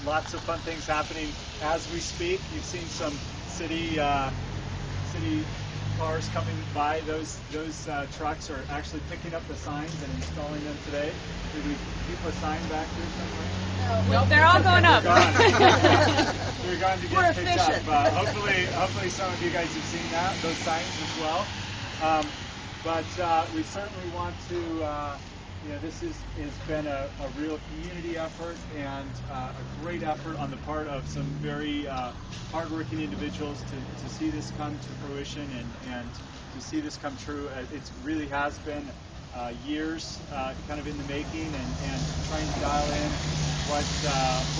lots of fun things happening as we speak. You've seen some city cars coming by. Those trucks are actually picking up the signs and installing them today. Did we keep a sign back here somewhere? Nope, they're all going up. They're going to get picked efficient. up. Hopefully some of you guys have seen those signs as well. But we certainly want to, this has been a real community effort and a great effort on the part of some very hardworking individuals to see this come to fruition and to see this come true. It really has been years kind of in the making and trying to dial in what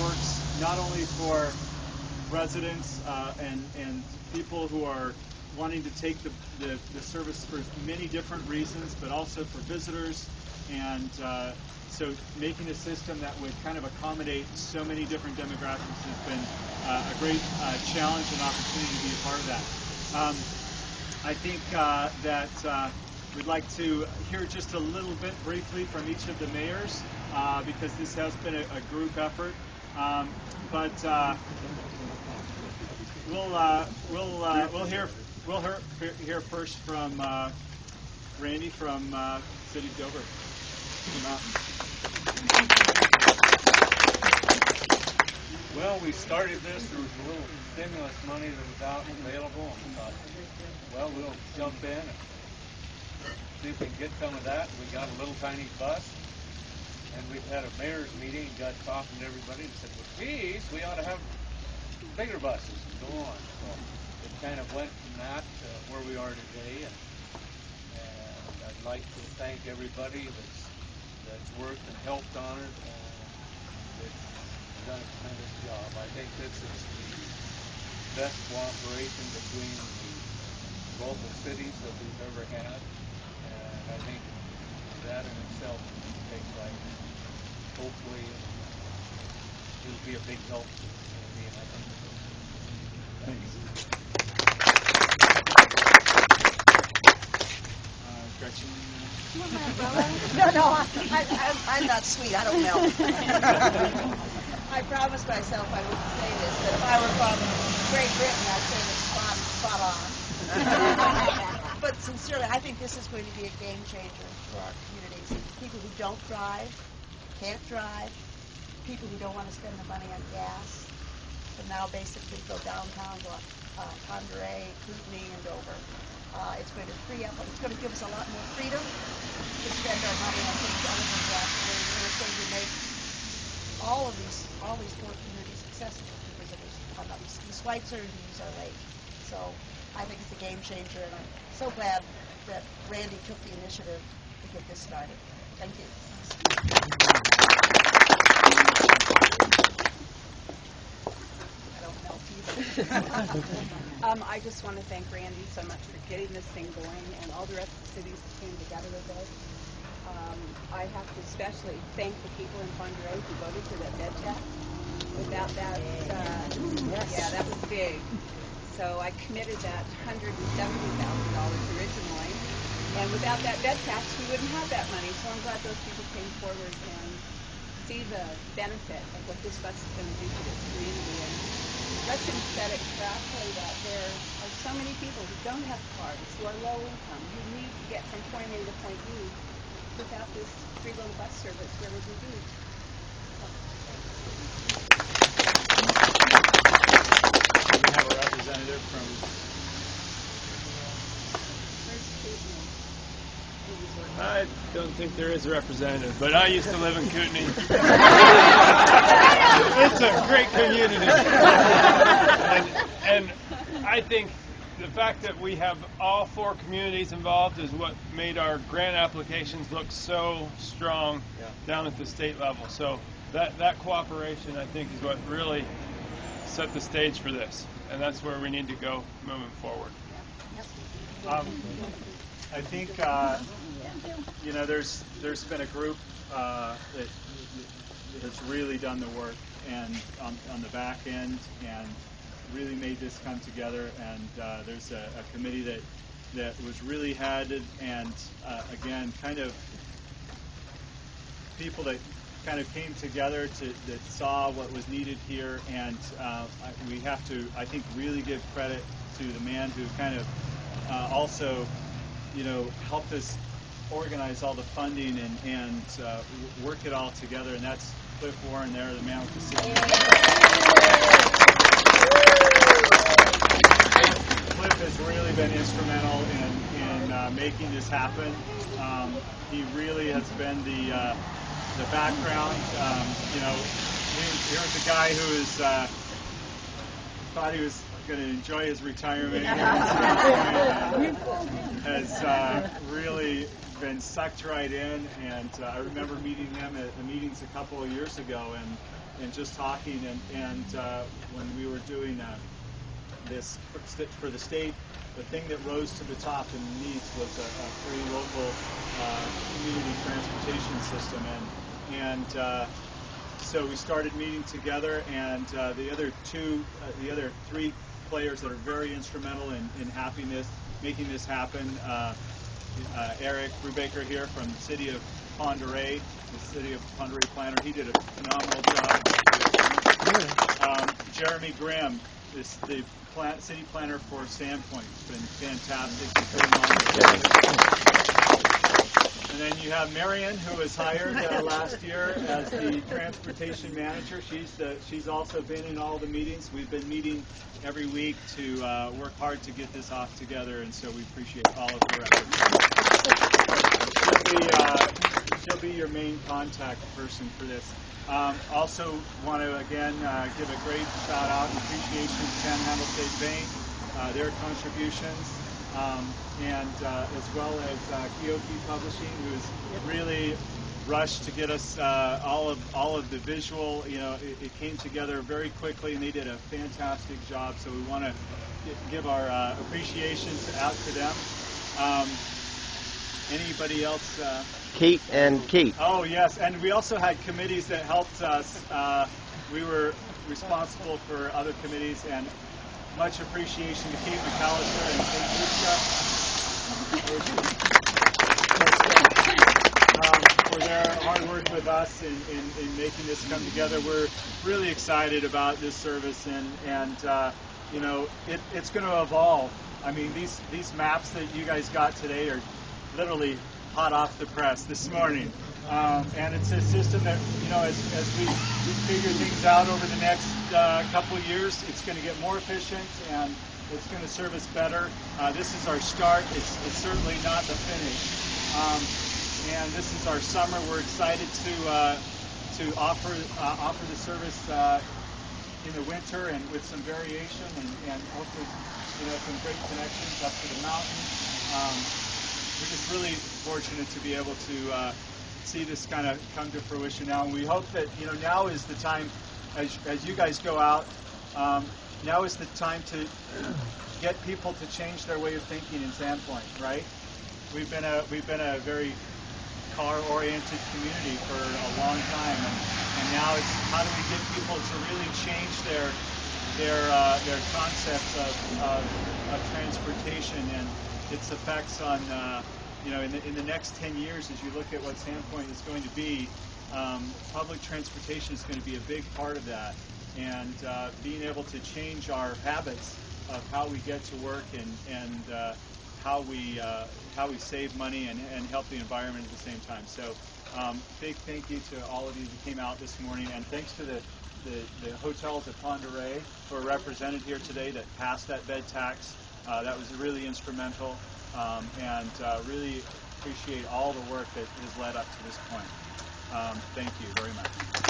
works not only for residents and people who are wanting to take the service for many different reasons, but also for visitors. And so making a system that would kind of accommodate so many different demographics has been a great challenge and opportunity to be a part of that. I think that we'd like to hear just a little bit briefly from each of the mayors because this has been a group effort. But we'll hear first from Randy from City of Dover. Well, we started this. There was a little stimulus money that was out and available, and we thought, well, we'll jump in and see if we can get some of that. We got a little tiny bus, and we've had a mayor's meeting and got talking to everybody and said, well, geez, we ought to have bigger buses and go on. So it kind of went from that to where we are today, and I'd like to thank everybody that's worked and helped on it. It's done a tremendous job. I think this is the best cooperation between the local cities that we've ever had, and I think that in itself takes life. Hopefully it'll be a big help to the community, and I think it will. Thanks. Gretchen? No, I'm not sweet. I don't melt. I promised myself I wouldn't say this, but if I were from Great Britain, I'd say it's spot on. But sincerely, I think this is going to be a game changer for our communities. People who don't drive, can't drive, people who don't want to spend the money on gas, can now basically go downtown to Ponderay, Kootenai, and Dover. It's going to free up. It's going to give us a lot more freedom to spend our money on things other than gasoline, and it's going to make all these four communities accessible to visitors. The Schweitzer and Hughes are late, so I think it's a game changer, and I'm so glad that Randy took the initiative to get this started. Thank you. I don't melt either. I just want to thank Randy so much for getting this thing going and all the rest of the cities that came together with this. I have to especially thank the people in Ponderay who voted for that bed tax. Without that, that was big. So I committed that $170,000 originally, and without that bed tax, we wouldn't have that money. So I'm glad those people came forward and see the benefit of what this bus is going to do for this community. And Gretchen said it correctly that there are so many people who don't have cars, who are low income, who need to get from point A to point B. Without this free little bus service, where would we be? We have a representative from. I don't think there is a representative, but I used to live in Kootenai. It's a great community. And I think the fact that we have all four communities involved is what made our grant applications look so strong down at the state level. So that cooperation, I think, is what really set the stage for this. And that's where we need to go moving forward. I think there's been a group that has really done the work and on the back end and really made this come together. And there's a committee that was really headed and again kind of people that kind of came together that saw what was needed here, and we have to, I think, really give credit to the man who kind of also, helped us organize all the funding and work it all together, and that's Cliff Warren there, the man with the city. Cliff has really been instrumental in making this happen. He really has been the background. Here's a guy who is thought he was going to enjoy his retirement. Has really been sucked right in, and I remember meeting him at the meetings a couple of years ago, and just talking, and when we were doing this for the state, the thing that rose to the top in needs was a free local community transportation system, and so we started meeting together, and the other three players that are very instrumental in making this happen. Eric Brubaker here from the city of Pend Oreille, the city of Pend Oreille planner. He did a phenomenal job. Jeremy Grimm is the city planner for Sandpoint. It's been fantastic. And then you have Marion, who was hired last year as the transportation manager. She's also been in all the meetings. We've been meeting every week to work hard to get this off together, and so we appreciate all of her efforts. She'll be your main contact person for this. Also want to again give a great shout out and appreciation to Panhandle State Bank, their contributions. And as well as Keoki Publishing, who's really rushed to get us all of the visual. It came together very quickly, and they did a fantastic job. So we want to give our appreciations out to them. Anybody else? Kate and Kate. Oh yes, and we also had committees that helped us. We were responsible for other committees, and much appreciation to Kate McAllister and Kate Lucia for their hard work with us in making this come together. We're really excited about this service, and it's going to evolve. I mean, these maps that you guys got today are literally hot off the press this morning, and it's a system that as we figure things out over the next couple of years, it's going to get more efficient, and it's going to serve us better. This is our start. It's certainly not the finish. And this is our summer. We're excited to offer the service in the winter and with some variation, and hopefully some great connections up to the mountain. We're just really fortunate to be able to see this kind of come to fruition now, and we hope that now is the time, as you guys go out. Now is the time to get people to change their way of thinking in Sandpoint, right? We've been a very car-oriented community for a long time, and now it's how do we get people to really change their concepts of transportation and its effects on in the next 10 years, as you look at what Sandpoint is going to be. Public transportation is going to be a big part of that, and being able to change our habits of how we get to work and how we save money and help the environment at the same time. So big thank you to all of you who came out this morning, and thanks to the hotels at Pend Oreille who are represented here today that passed that bed tax. That was really instrumental, and really appreciate all the work that has led up to this point. Thank you very much.